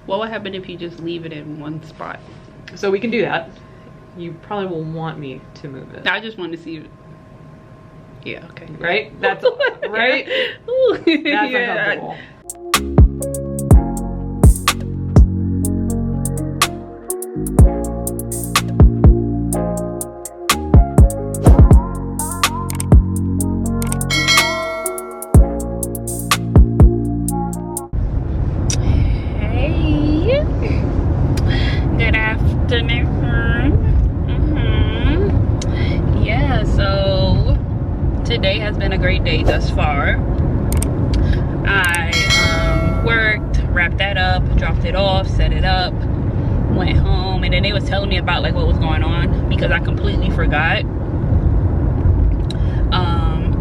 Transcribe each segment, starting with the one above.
What would happen if you just leave it in one spot? So we can do that. You probably will want me to move it. I just want to see. Yeah. Okay. Right? That's right. Ooh, That's yeah. uncomfortable. Yeah, so today has been a great day thus far. I worked, wrapped that up, dropped it off, set it up, went home, and then they was telling me about like what was going on because I completely forgot.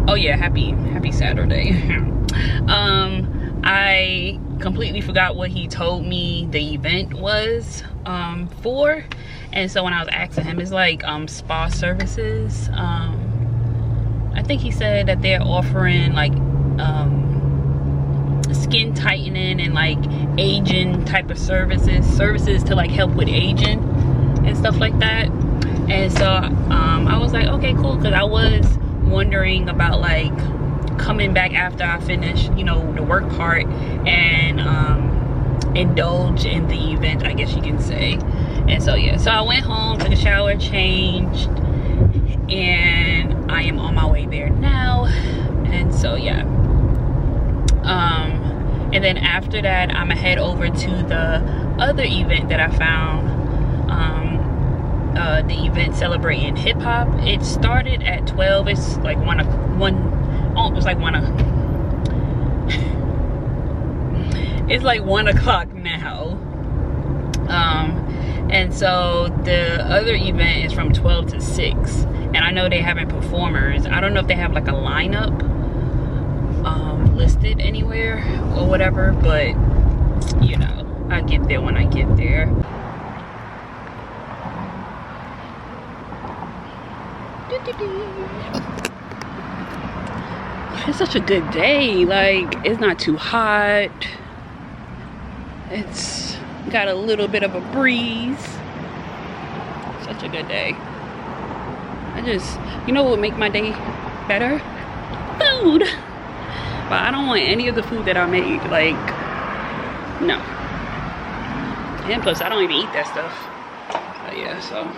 Oh yeah, happy Saturday. I completely forgot what he told me the event was for, and so when I was asking him, it's like spa services. I think he said that they're offering like skin tightening and like aging type of services to like help with aging and stuff like that. And so I was like, okay, cool, because I was wondering about like coming back after I finish, you know, the work part and indulge in the event, I guess you can say. And so yeah, so I went home, took a shower, changed, and I am on my way there now. And so yeah, and then after that I'm gonna head over to the other event that I found, the event celebrating hip-hop. It started at 12. It's like it's like 1 o'clock now. And so the other event is from 12 to 6, and I know they having performers. I don't know if they have like a lineup listed anywhere or whatever, but you know, I'll get there when I get there. It's such a good day. Like, it's not too hot. It's got a little bit of a breeze. Such a good day. You know what would make my day better? Food. But I don't want any of the food that I made. Like, no. And plus, I don't even eat that stuff. But yeah, so.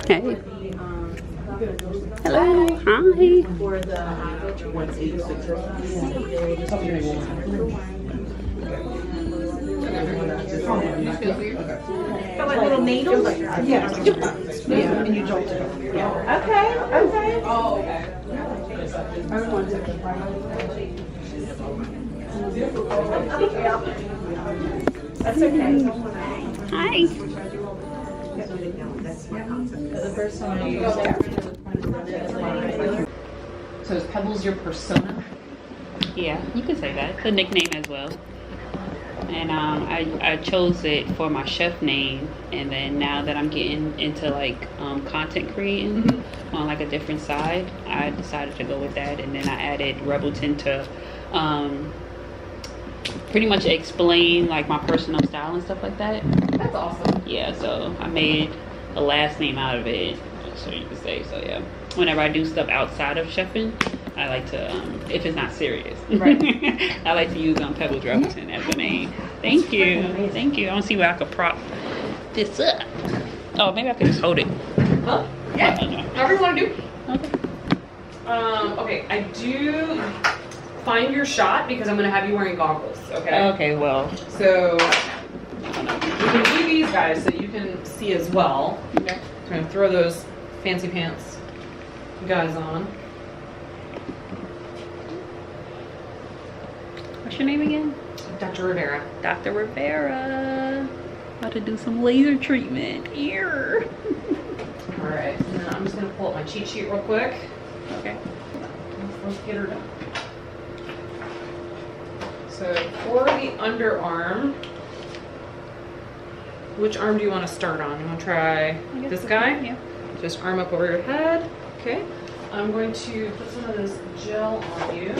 Hey. Hello. Hi. For the like little needles? Yeah. And you jolt it. Yeah. Okay. Oh, okay. That's okay. Hi. The first time I used it. So is Pebbles your persona? Yeah, you could say that. It's a nickname as well. And I chose it for my chef name, and then now that I'm getting into like content creating on like a different side, I decided to go with that, and then I added Rebelton to pretty much explain like my personal style and stuff like that. That's awesome. Yeah, so I made a last name out of it, so you could say. So yeah, whenever I do stuff outside of chefing, I like to, if it's not serious, right. I like to use Pebbles Rebelton as the name. Thank you. Thank you. I want to see where I could prop this up. Oh, maybe I could just hold it. Well, yeah, however you want to do. Okay. Okay, I do find your shot because I'm going to have you wearing goggles, okay? Okay, well. So, we can do these guys so you can see as well. Okay. So I'm going to throw those fancy pants guys on. What's your name again? Dr. Rivera. Dr. Rivera. About to do some laser treatment. Here. All right, and then I'm just gonna pull up my cheat sheet real quick. Okay. Let's get her done. So for the underarm, which arm do you want to start on? You want to try this guy? Yeah. Just arm up over your head. Okay. I'm going to put some of this gel on you.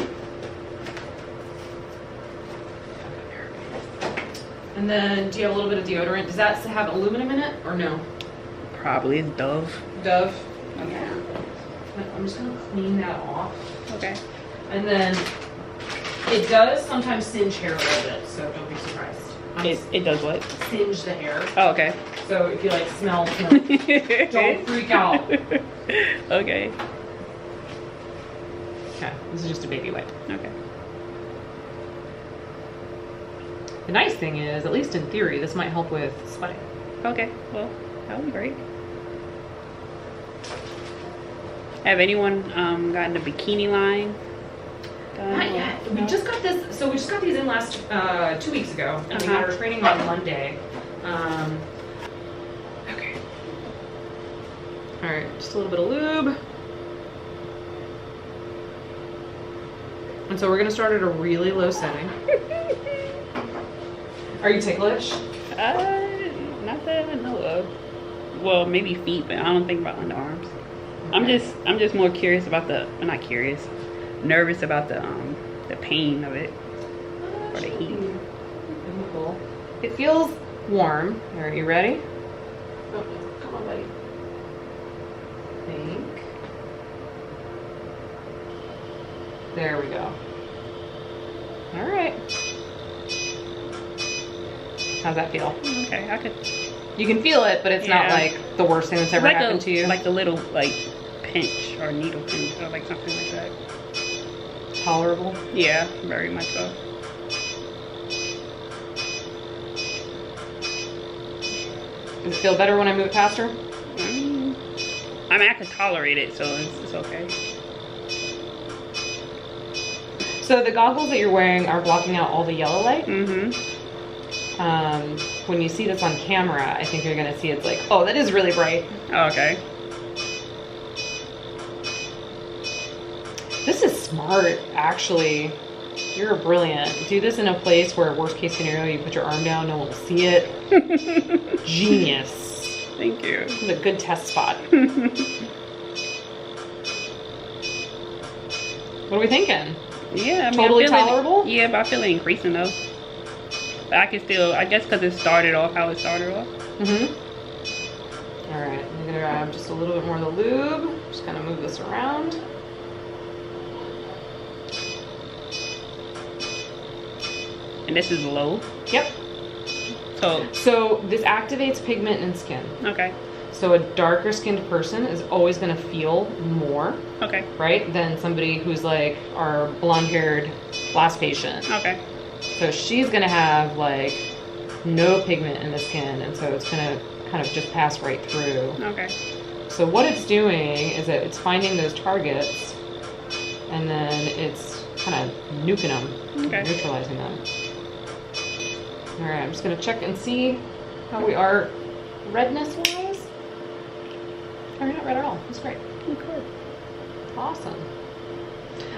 And then, do you have a little bit of deodorant? Does that have aluminum in it or no? Probably it's Dove. Dove? Okay. I'm just gonna clean that off. Okay. And then, it does sometimes singe hair a little bit, so don't be surprised. It does what? Singe the hair. Oh, okay. So if you like smell smoke, don't freak out. Okay. Okay, this is just a baby wipe. Okay. The nice thing is, at least in theory, this might help with sweating. Okay. Well, that would be great. Have anyone gotten a bikini line done? Not yet. We just got this. So we just got these in last 2 weeks ago, and we got our training on Monday. Okay. All right, just a little bit of lube. And so we're gonna start at a really low setting. Are you ticklish? Not that I know of. Well, maybe feet, but I don't think about underarms. Okay. I'm just more curious about not curious, nervous about the pain of it or the heat. Cool. It feels warm. Are you ready? Oh, come on, buddy. Think. There we go. All right. How's that feel? Okay, I could. You can feel it, but it's not like the worst thing that's ever happened to you. Like the little pinch or needle pinch or like something like that. Tolerable? Yeah, very much so. Does it feel better when I move it faster? I mean, I could tolerate it, so it's okay. So the goggles that you're wearing are blocking out all the yellow light. Mm-hmm. When you see this on camera, I think you're gonna see it's like, oh, that is really bright. Oh, okay. This is smart, actually. You're brilliant. Do this in a place where, worst case scenario, you put your arm down, no one will see it. Genius. Thank you. This is a good test spot. What are we thinking? Yeah, I mean, totally tolerable? Yeah, but I feel it increasing though. But I can still, I guess because it started off how it started off. Mm-hmm. All right, I'm gonna grab just a little bit more of the lube. Just kind of move this around. And this is low. Yep. So this activates pigment in skin. Okay. So a darker skinned person is always going to feel more. Okay. Right? Than somebody who's like our blonde haired last patient. Okay. So she's going to have like no pigment in the skin. And so it's going to kind of just pass right through. Okay. So what it's doing is that it's finding those targets and then it's kind of nuking them, neutralizing them. All right, I'm just gonna check and see how we are redness-wise. Oh, you're not red at all. That's great. Okay. Awesome.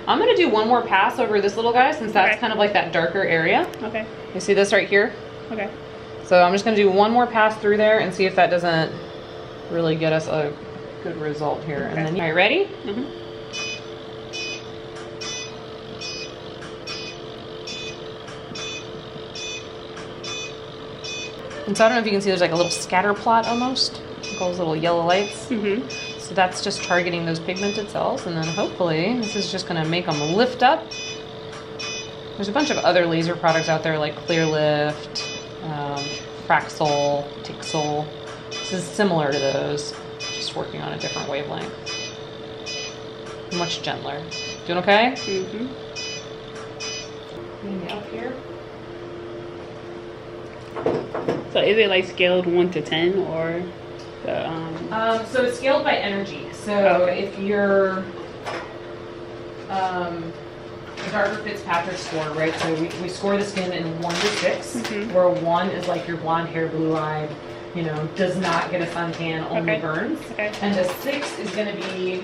I'm gonna do one more pass over this little guy since that's kind of like that darker area. Okay. You see this right here? Okay. So I'm just gonna do one more pass through there and see if that doesn't really get us a good result here. Okay. And then, are you ready? Mm-hmm. And so I don't know if you can see there's like a little scatter plot almost. Those little yellow lights. Mm-hmm. So that's just targeting those pigmented cells. And then hopefully this is just going to make them lift up. There's a bunch of other laser products out there like Clear Lift, Fraxel, Tixel. This is similar to those, just working on a different wavelength. Much gentler. Doing okay? Mm-hmm. Maybe up here. So is it like scaled 1 to 10 or the So it's scaled by energy. So if you're the darker Fitzpatrick score, right? So we score the skin in 1 to 6, where 1 is like your blonde hair, blue-eyed, you know, does not get a suntan, only burns. Okay. And the 6 is going to be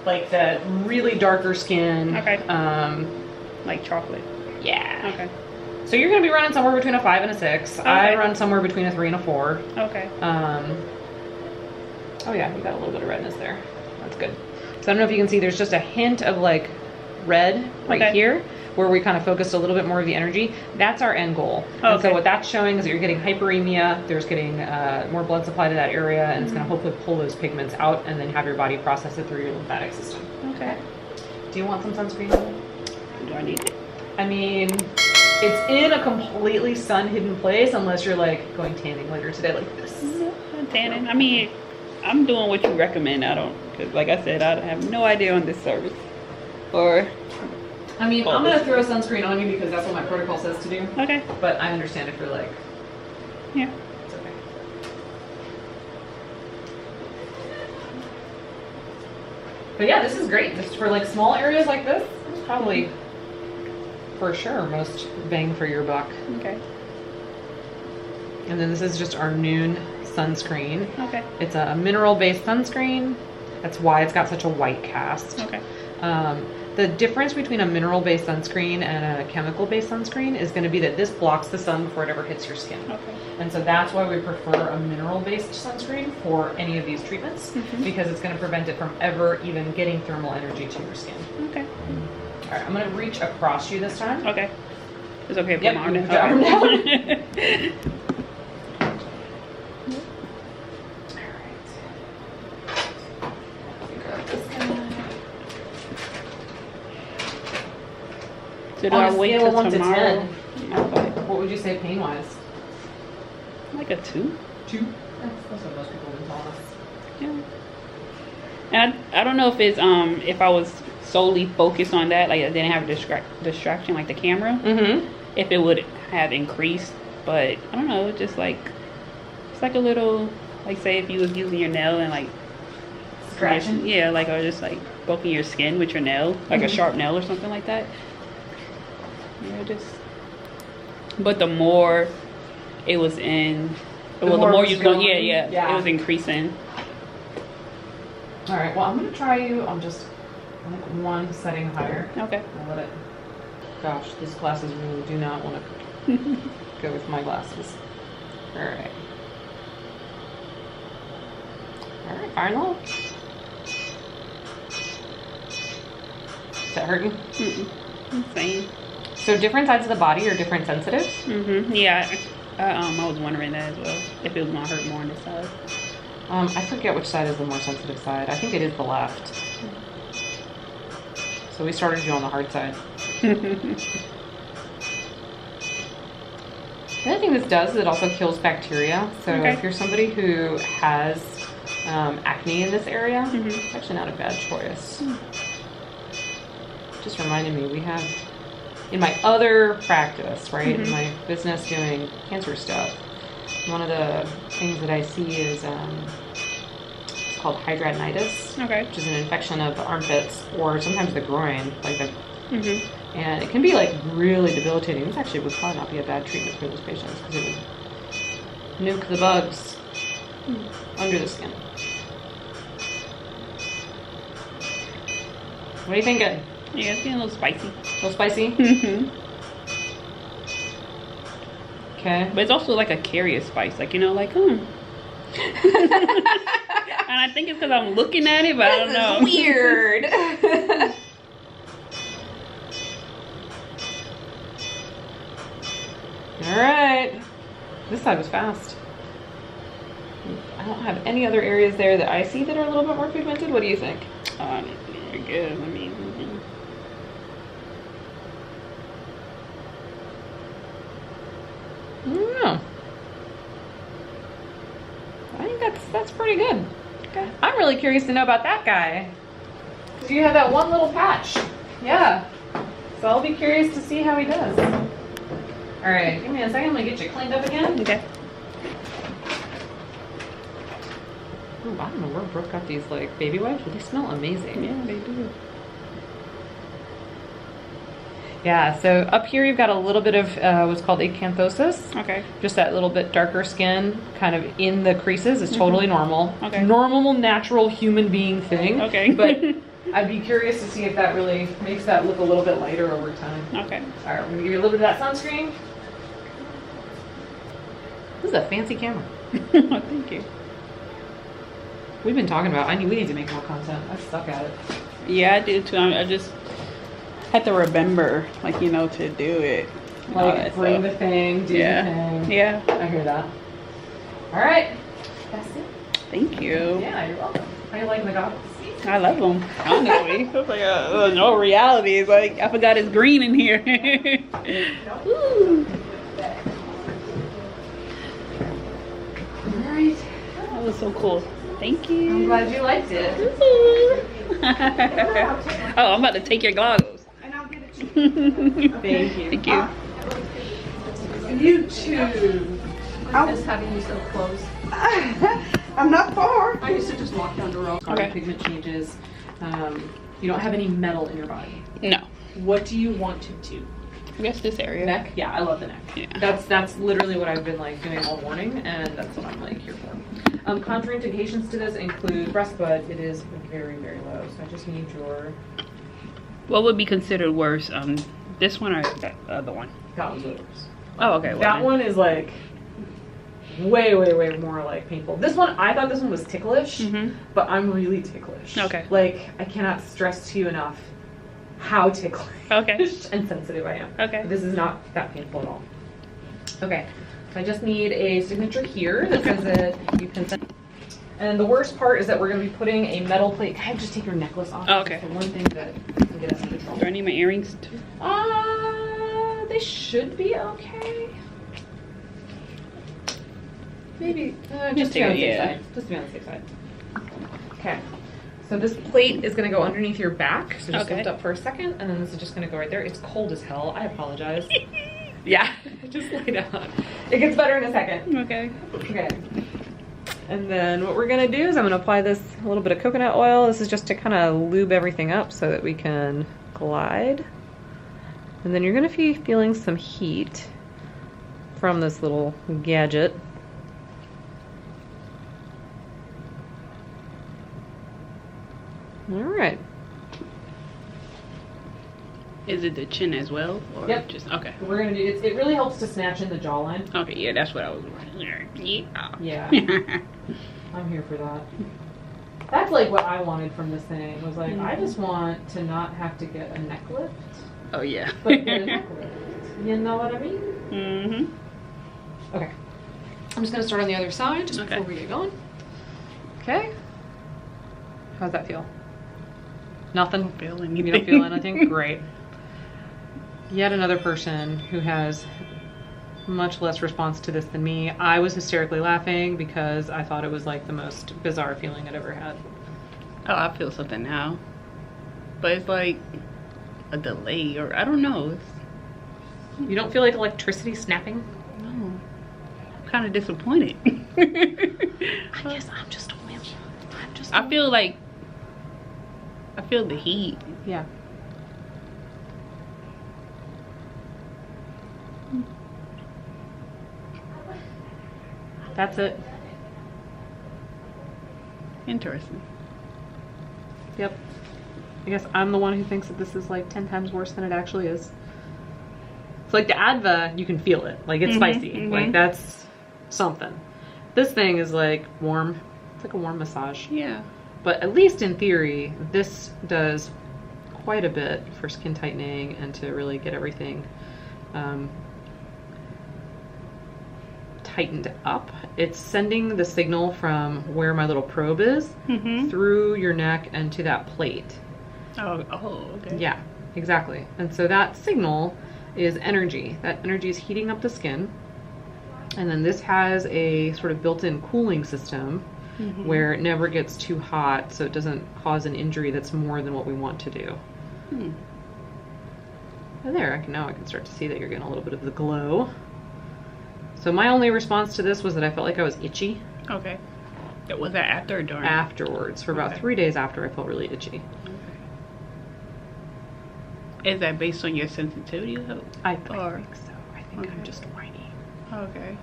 like the really darker skin. Okay. Like chocolate. Yeah. Okay. So you're going to be running somewhere between a 5 and a 6. Okay. I run somewhere between a 3 and a 4. Okay. Oh yeah, you got a little bit of redness there. That's good. So I don't know if you can see, there's just a hint of like red right here, where we kind of focused a little bit more of the energy. That's our end goal. And so what that's showing is that you're getting hyperemia, there's getting more blood supply to that area, and it's going to hopefully pull those pigments out and then have your body process it through your lymphatic system. Okay. Do you want some sunscreen? Do I need it? I mean, it's in a completely sun-hidden place unless you're like going tanning later today like this. I'm tanning. I mean, I'm doing what you recommend. I don't, because like I said, I have no idea on this service. Or, I mean, I'm going to throw sunscreen on you because that's what my protocol says to do. Okay. But I understand if you're like, yeah, it's okay. But yeah, this is great. Just for like small areas like this, it's probably for sure most bang for your buck. Okay. And then this is just our noon sunscreen. Okay. It's a mineral-based sunscreen. That's why it's got such a white cast. Okay. The difference between a mineral-based sunscreen and a chemical-based sunscreen is going to be that this blocks the sun before it ever hits your skin. Okay. And so that's why we prefer a mineral-based sunscreen for any of these treatments, because it's going to prevent it from ever even getting thermal energy to your skin. Okay. All right, I'm going to reach across you this time. Okay. It's okay if Yep, my arm move down. your arm down. So do I wait till tomorrow? To 10, what would you say pain-wise? Like a 2. 2? That's what most people would tell us. Yeah. And I don't know if it's if I was solely focused on that, like I didn't have a distraction like the camera, if it would have increased. But I don't know, just like it's like a little, like say if you was using your nail and like scratching, yeah, like or just like poking your skin with your nail, like a sharp nail or something like that. Yeah, just. But the more it was in, the more you was going, yeah, it was increasing. All right, well, I'm going to try you on just like one setting higher. Okay. I'll let it. Gosh, these glasses really do not want to go with my glasses. All right. All right, final. Is that hurting? Same. So different sides of the body are different sensitive? Yeah, I was wondering that as well. If it was going to hurt more on this side. I forget which side is the more sensitive side. I think it is the left. So we started you on the hard side. The other thing this does is it also kills bacteria. So if you're somebody who has acne in this area, it's actually not a bad choice. Just reminded me, we have, in my other practice, right, in my business doing cancer stuff, one of the things that I see is it's called hidradenitis, which is an infection of the armpits or sometimes the groin, like the, and it can be like really debilitating. This actually would probably not be a bad treatment for those patients because it would nuke the bugs under the skin. What are you thinking? Yeah, it's getting a little spicy. A little spicy? Okay. But it's also like a curious spice, like, you know, like, And I think it's because I'm looking at it, but I don't know. Weird. All right. This side was fast. I don't have any other areas there that I see that are a little bit more pigmented. What do you think? You're good. I mean, I don't know. I think that's pretty good. Okay. I'm really curious to know about that guy. Because you have that one little patch. Yeah. So I'll be curious to see how he does. Alright, give me a second. I'm going to get you cleaned up again. okay. Ooh, I don't know where Brooke got these like baby wipes, but they smell amazing. Yeah, they do. Yeah, so up here you've got a little bit of what's called acanthosis. Okay. Just that little bit darker skin kind of in the creases is totally normal. Okay. Normal, natural human being thing. Okay. But I'd be curious to see if that really makes that look a little bit lighter over time. Okay. All right, we're gonna give you a little bit of that sunscreen. This is a fancy camera. Thank you. We've been talking about, we need to make more content. I suck at it. Yeah, I do too. I just had to remember, like, you know, to do it. Like, bring the thing, do the thing. Yeah. I hear that. All right. That's it. Thank you. Yeah, you're welcome. How you liking the goggles? I love them, honestly. It's like no reality. It's like, I forgot it's green in here. Ooh. All right. That was so cool. Thank you. I'm glad you liked it. Oh, I'm about to take your goggles. And I'll give it to you. Thank you. Thank you. You too. I was having you so close. I'm not far. I used to just walk down the road. Okay. Pigment changes. You don't have any metal in your body. No. What do you want to do? I guess this area. Neck? Yeah, I love the neck. Yeah. That's literally what I've been like doing all morning, and that's what I'm like here for. Contraindications to this include breast bud. It is very, very low, so I just need your. What would be considered worse? This one or the other one? That one's worse. Oh, okay. Well, That then. one is like way, way, way more like painful. This one, I thought this one was ticklish, but I'm really ticklish. Okay. Like, I cannot stress to you enough how ticklish and sensitive I am. Okay. This is not that painful at all. Okay. So I just need a signature here that says that you can send. And the worst part is that we're going to be putting a metal plate. Can I just take your necklace off? Oh, okay. That's the one thing that can get us into trouble. Do I need my earrings too? They should be okay. Maybe just to be on the safe side. Just to be on the safe side. Okay. So this plate is going to go underneath your back. So just lift up for a second, and then this is just going to go right there. It's cold as hell. I apologize. Yeah, just lay down. It gets better in a second. Okay. Okay. And then what we're going to do is I'm going to apply this a little bit of coconut oil. This is just to kind of lube everything up so that we can glide. And then you're going to be feeling some heat from this little gadget. All right. Is it the chin as well? Or Yep. Just okay. We're going to do it. It really helps to snatch in the jawline. Okay. Yeah, that's what I was wondering. Yeah. Yeah. I'm here for that. That's like what I wanted from this thing. Was like, I just want to not have to get a neck lift. Oh yeah. But get a neck lift. You know what I mean? Mm-hmm. Okay. I'm just going to start on the other side just before we get going. Okay. How's that feel? Nothing? Don't feel anything. You don't feel anything? Great. Yet another person who has much less response to this than me. I was hysterically laughing because I thought it was like the most bizarre feeling I'd ever had. Oh, I feel something now. But it's like a delay, or I don't know. You don't feel like electricity snapping? No. I'm kind of disappointed. I guess I'm just a wimp. I feel like I feel the heat. Yeah. That's it. Interesting. Yep. I guess I'm the one who thinks that this is like 10 times worse than it actually is. It's like the Adva, you can feel it. Like it's spicy. Like that's something. This thing is like warm. It's like a warm massage. Yeah. But at least in theory, this does quite a bit for skin tightening and to really get everything tightened up. It's sending the signal from where my little probe is through your neck and to that plate. Oh, okay. Yeah, exactly. And so that signal is energy. That energy is heating up the skin. And then this has a sort of built-in cooling system where it never gets too hot, so it doesn't cause an injury that's more than what we want to do. And there, now I can start to see that you're getting a little bit of the glow. So my only response to this was that I felt like I was itchy. Okay. Was that after or during? Afterwards. For about 3 days after, I felt really itchy. Is that based on your sensitivity level? I think so. I think Okay. I'm just whiny. Okay.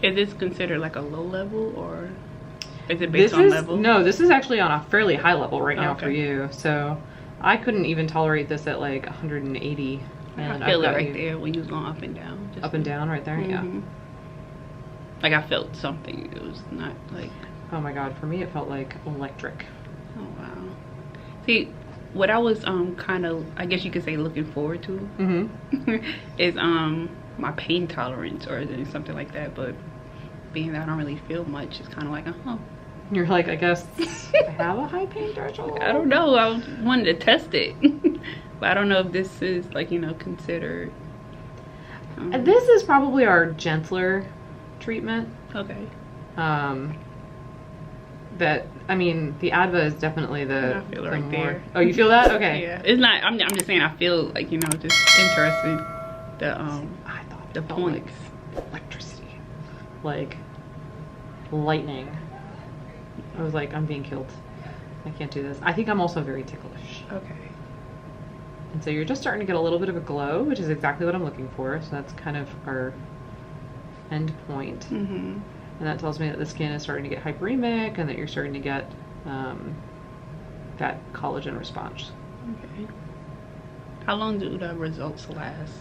Is this considered like a low level, or is it based on level? No, this is actually on a fairly high level right now for Okay. you. So I couldn't even tolerate this at like 180. And I feel it got right you there when you was going up and down. Just up and down right there. Yeah. Mhm. Like I felt something. It was not like. Oh my God, for me it felt like electric. Oh wow. See, what I was kind of, I guess you could say, looking forward to Mm-hmm. is my pain tolerance or something like that. But being that I don't really feel much, it's kind of like, oh. You're like, I guess I have a high pain threshold. I don't know. I wanted to test it, but I don't know if this is like, you know, considered. This is probably our gentler treatment. Okay. That, I mean, the Adva is definitely the. I feel it the right more- there. Oh, you feel that? Okay. Yeah. It's not. I'm just saying. I feel like, you know, just interested. The I thought the it felt points. like electricity, like lightning. I was like, I'm being killed. I can't do this. I think I'm also very ticklish. Okay. And so you're just starting to get a little bit of a glow, which is exactly what I'm looking for. So that's kind of our end point. Mhm. And that tells me that the skin is starting to get hyperemic and that you're starting to get that collagen response. Okay. How long do the results last?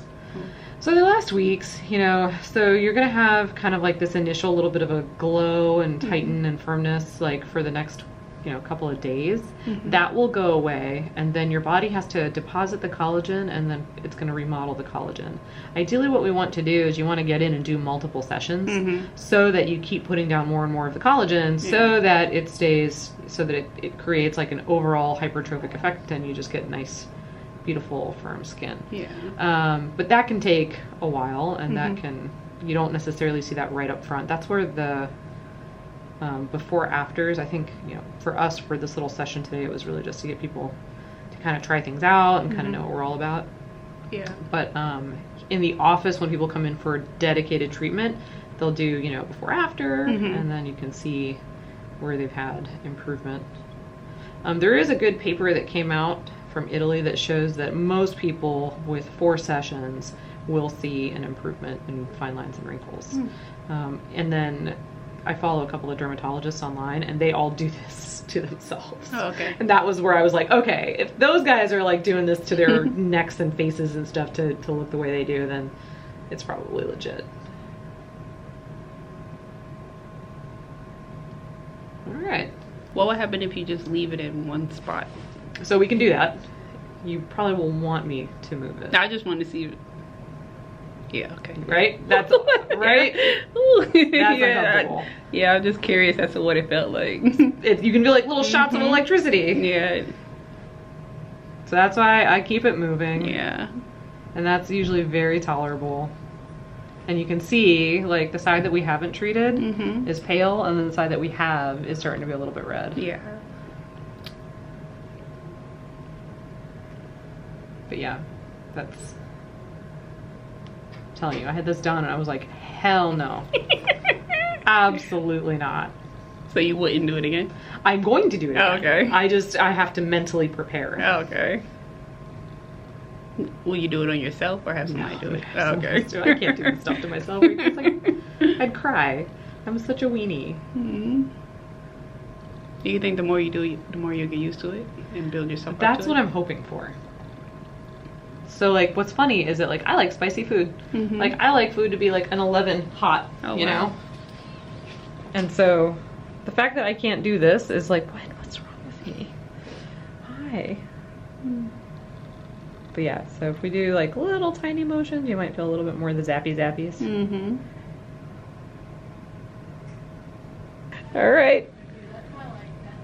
So the last weeks, you know, so you're gonna have kind of like this initial little bit of a glow and tighten and firmness like for the next, you know, couple of days. That will go away, and then your body has to deposit the collagen, and then it's going to remodel the collagen. Ideally what we want to do is you want to get in and do multiple sessions so that you keep putting down more and more of the collagen so that it stays, so that it creates like an overall hypertrophic effect, and you just get nice, beautiful, firm skin. Yeah. But that can take a while, and that can, you don't necessarily see that right up front. That's where the before afters, I think, you know, for us, for this little session today, it was really just to get people to kind of try things out and kind of know what we're all about. Yeah. But in the office, when people come in for dedicated treatment, they'll do, you know, before after, and then you can see where they've had improvement. There is a good paper that came out from Italy that shows that most people with 4 sessions will see an improvement in fine lines and wrinkles. And then I follow a couple of dermatologists online, and they all do this to themselves. Oh, okay. And that was where I was like, okay, if those guys are like doing this to their necks and faces and stuff to look the way they do, then it's probably legit. All right. What would happen if you just leave it in one spot? So we can do that. You probably will want me to move it. I just want to see. Yeah. Okay. Right? That's right. Ooh, That's yeah. uncomfortable. Yeah. I'm just curious as to what it felt like. You can do like little shots of electricity. Yeah. So that's why I keep it moving. Yeah. And that's usually very tolerable. And you can see like the side that we haven't treated is pale, and then the side that we have is starting to be a little bit red. Yeah. But yeah, that's, I'm telling you, I had this done and I was like, hell no. Absolutely not. So you wouldn't do it again? I'm going to do it Oh, again. okay. I have to mentally prepare. Oh, okay. Will you do it on yourself or have somebody do it? Oh, okay. I can't do this stuff to myself. It's like, I'd cry. I'm such a weenie. Do you think the more you do, the more you get used to it and build yourself up to That's it? what I'm hoping for. So like, what's funny is that like, I like spicy food. Like I like food to be like an 11 hot, you know? And so the fact that I can't do this is like, what's wrong with me? Why? But yeah, so if we do like little tiny motions, you might feel a little bit more of the zappy zappies. All right.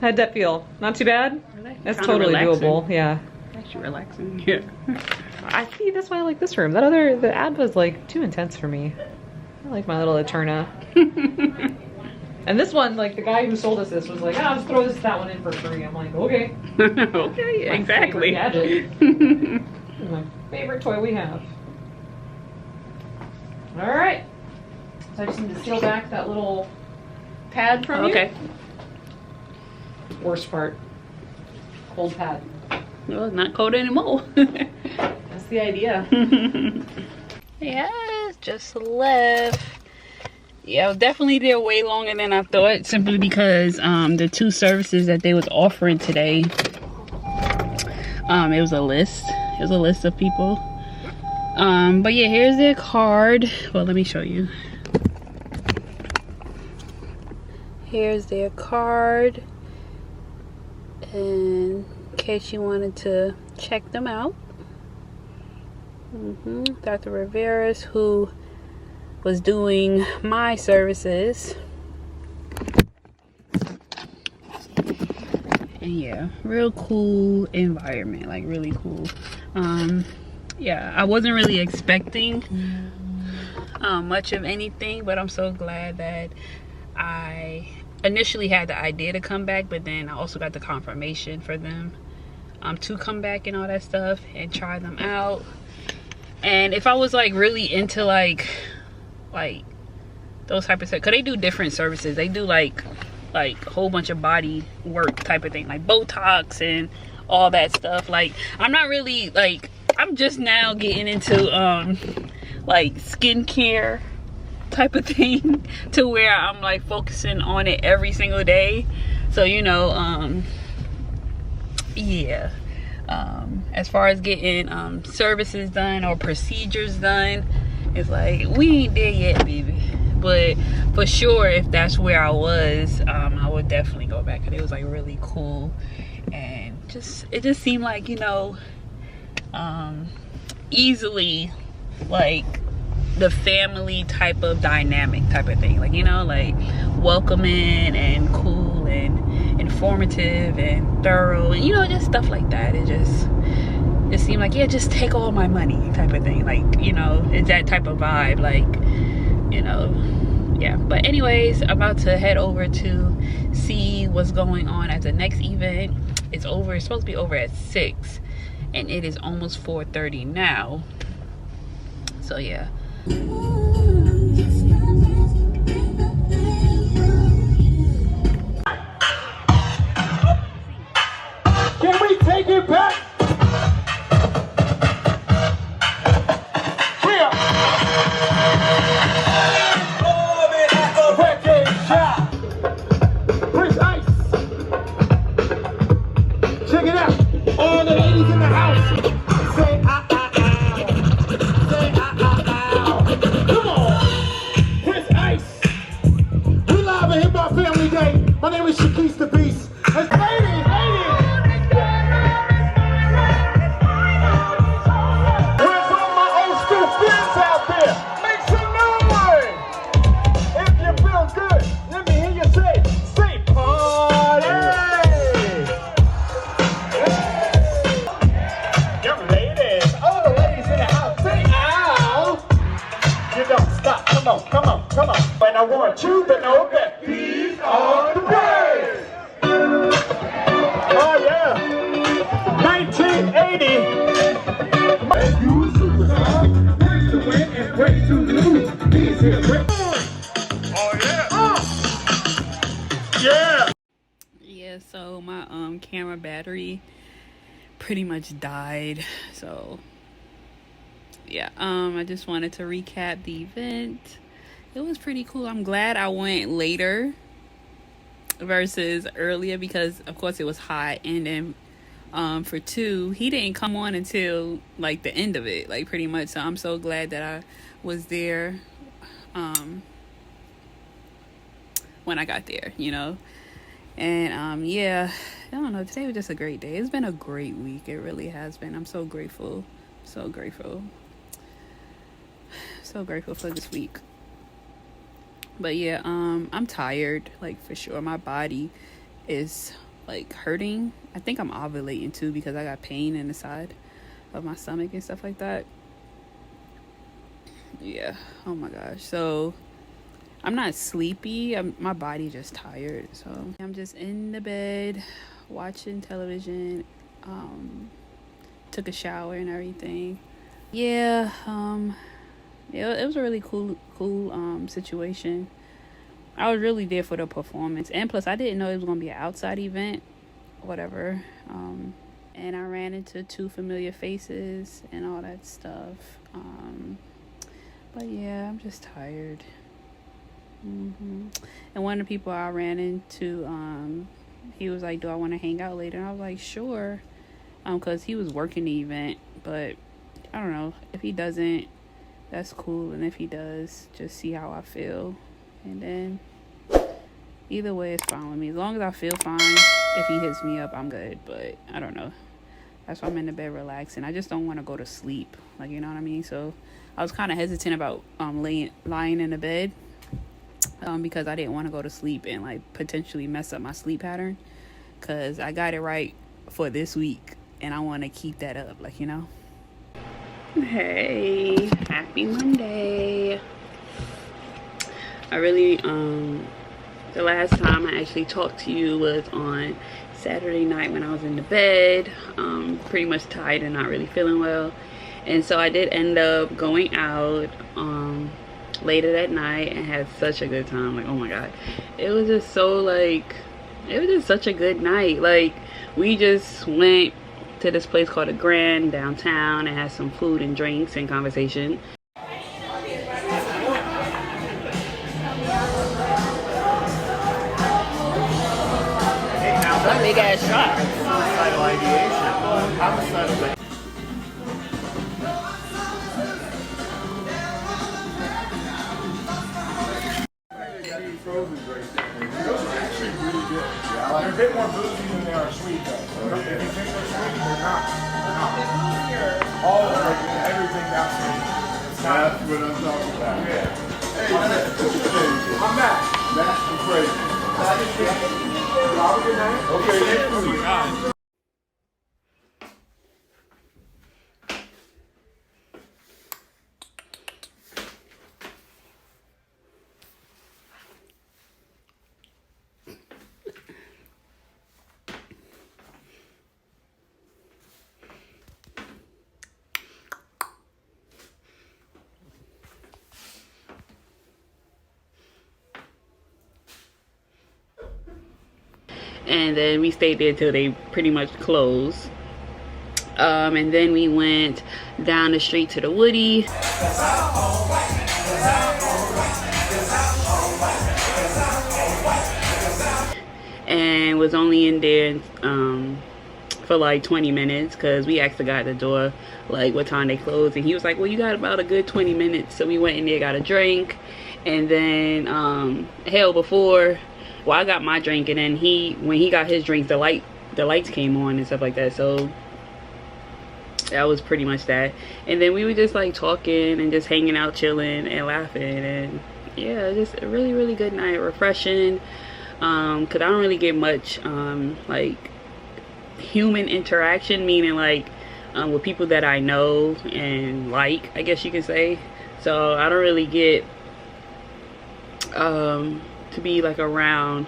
How'd that feel? Not too bad? That's Kinda totally relaxing. doable, yeah. Actually relaxing. Yeah. I see, that's why I like this room. The Adva's like too intense for me. I like my little Eterna. And this one, like the guy who sold us this was like, just throw that one in for free. I'm like, okay. Okay, My exactly. favorite gadget. My favorite toy we have. All right. So I just need to seal back that little pad from you. Okay. Worst part. cold pad. Well, it's not cold anymore. That's the idea. Yeah, just left. Yeah, I was definitely there way longer than I thought, simply because the 2 services that they was offering today, it was a list. It was a list of people. But yeah, here's their card. Well, let me show you. Here's their card, and in case you wanted to check them out. Dr. Rivera's, who was doing my services. And yeah, real cool environment, like really cool. Yeah, I wasn't really expecting much of anything, but I'm so glad that I initially had the idea to come back, but then I also got the confirmation for them to come back and all that stuff and try them out. And if I was like really into like those type of stuff, because they do different services. They do like a whole bunch of body work type of thing, like Botox and all that stuff. Like, I'm not really like, I'm just now getting into like skincare type of thing, to where I'm like focusing on it every single day. So, you know, yeah, as far as getting services done or procedures done, it's like we ain't there yet, baby. But for sure, if that's where I was, I would definitely go back. And it was like really cool, and it just seemed like, you know, easily like the family type of dynamic type of thing, like, you know, like welcoming and cool and informative and thorough, and, you know, just stuff like that. It seemed like, yeah, just take all my money type of thing, like, you know, it's that type of vibe, like, you know. Yeah, but anyways, I'm about to head over to see what's going on at the next event. It's supposed to be over at 6, and it is almost 4:30 now. So yeah. Can we take it back? Here. Prince Ice. Check it out. All the ladies in the house. Say ah ah ah. Say ah ah ah. Come on. Prince Ice. We live at Hip Hop Family Day. My name is Shaquise the Beast. It's ladies. Where's all my old school friends out there? Make some noise. If you feel good, let me hear you say party. Young ladies, all the ladies in the house, say ow. You don't stop, come on. And I want you to know that these are the days. Oh yeah, 1980. You a superstar, race to win and break to lose. These here break. Oh yeah. Yeah. Yeah, so my camera battery pretty much died. So yeah, I just wanted to recap the event. It was pretty cool. I'm glad I went later versus earlier, because of course it was hot, and then for 2, he didn't come on until like the end of it, like pretty much. So I'm so glad that I was there when I got there, you know. And yeah, I don't know, today was just a great day. It's been a great week. It really has been. I'm so grateful for this week. But yeah, I'm tired, like, for sure. My body is like hurting. I think I'm ovulating too, because I got pain in the side of my stomach and stuff like that. Yeah, oh my gosh. So I'm not sleepy, my body just tired. So I'm just in the bed watching television. Took a shower and everything. Yeah, it was a really cool situation. I was really there for the performance, and plus I didn't know it was gonna be an outside event. whatever. And I ran into 2 familiar faces and all that stuff. But yeah, I'm just tired. And one of the people I ran into, he was like, do I want to hang out later? And I was like, sure. Because he was working the event. But I don't know. If he doesn't, that's cool. And if he does, just see how I feel. And then either way, it's fine with me. As long as I feel fine, if he hits me up, I'm good. But I don't know. That's why I'm in the bed relaxing. I just don't want to go to sleep. Like, you know what I mean? So I was kind of hesitant about lying in the bed. Because I didn't want to go to sleep and like potentially mess up my sleep pattern. Because I got it right for this week. And I want to keep that up. Like, you know? Hey. Happy Monday. I really, the last time I actually talked to you was on Saturday night when I was in the bed, pretty much tired and not really feeling well. And so I did end up going out later that night and had such a good time. Like, oh my god, it was just so like, it was just such a good night. Like, we just went to this place called the Grand downtown and had some food and drinks and conversation. That big ass shot. Suicidal ideation. Homicidal. Those are actually really good. Yeah, they're a bit more boozy than they are sweet, though. So if you think they're sweet, they're not. All of like everything that's sweet. That's what I'm talking about. Yeah. Hey, I'm Matt. Matt, I'm crazy. Okay. And then we stayed there till they pretty much closed. And then we went down the street to the Woody. And was only in there for like 20 minutes because we asked the guy at the door like what time they closed, and he was like, well, you got about a good 20 minutes. So we went in there, got a drink, and then well, I got my drink, and then when he got his drink, the lights came on and stuff like that. So that was pretty much that. And then we were just like talking and just hanging out, chilling and laughing, and yeah, just a really, really good night, refreshing. Cause I don't really get much like human interaction, meaning like with people that I know and like, I guess you could say. So I don't really get to be like around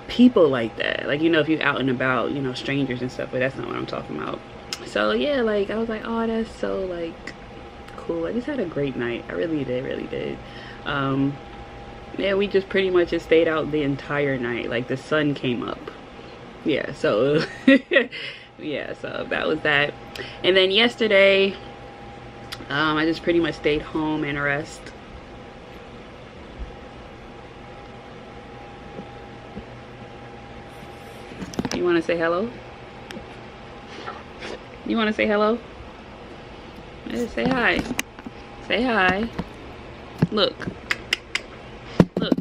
people like that, like, you know, if you're out and about, you know, strangers and stuff, but that's not what I'm talking about. So yeah, like I was like, oh, that's so like cool. I just had a great night. I really did. Yeah, we just pretty much just stayed out the entire night. Like the sun came up. Yeah, so yeah, so that was that. And then yesterday I just pretty much stayed home and rest. You want to say hello? You want to say hello? Say hi. Say hi. Look. Look.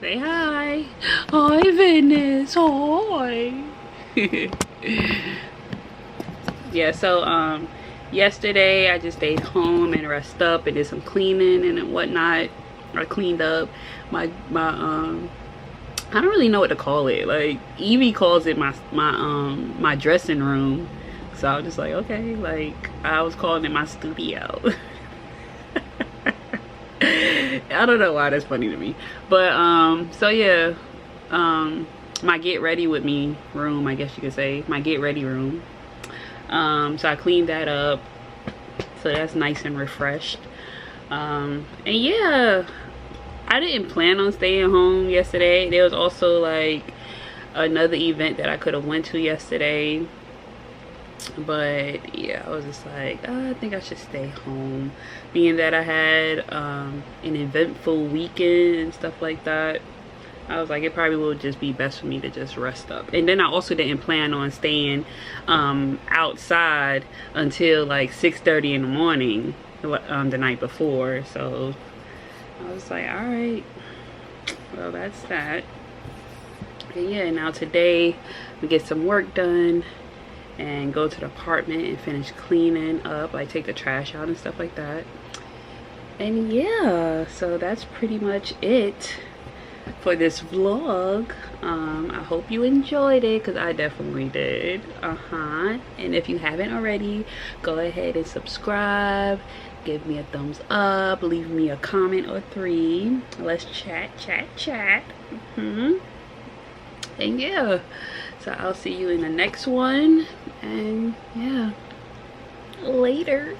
Say hi. Hi, Venice. Hi. Yeah, so yesterday I just stayed home and rested up and did some cleaning and whatnot. I cleaned up my I don't really know what to call it. Like Evie calls it my dressing room. So I was just like, okay, like I was calling it my studio. I don't know why that's funny to me. But so yeah, my get ready with me room, I guess you could say. My get ready room. So I cleaned that up. So that's nice and refreshed. And yeah, I didn't plan on staying home yesterday. There was also like another event that I could have went to yesterday, but yeah, I was just like, oh, I think I should stay home, being that I had an eventful weekend and stuff like that. I was like, it probably will just be best for me to just rest up. And then I also didn't plan on staying outside until like 6:30 in the morning the night before. So I was like, all right, well, that's that. And yeah, now today we get some work done and go to the apartment and finish cleaning up, like take the trash out and stuff like that. And yeah, so that's pretty much it for this vlog. I hope you enjoyed it, because I definitely did. And if you haven't already, go ahead and subscribe, give me a thumbs up, leave me a comment or 3. Let's chat. And yeah, so I'll see you in the next one, and yeah, later.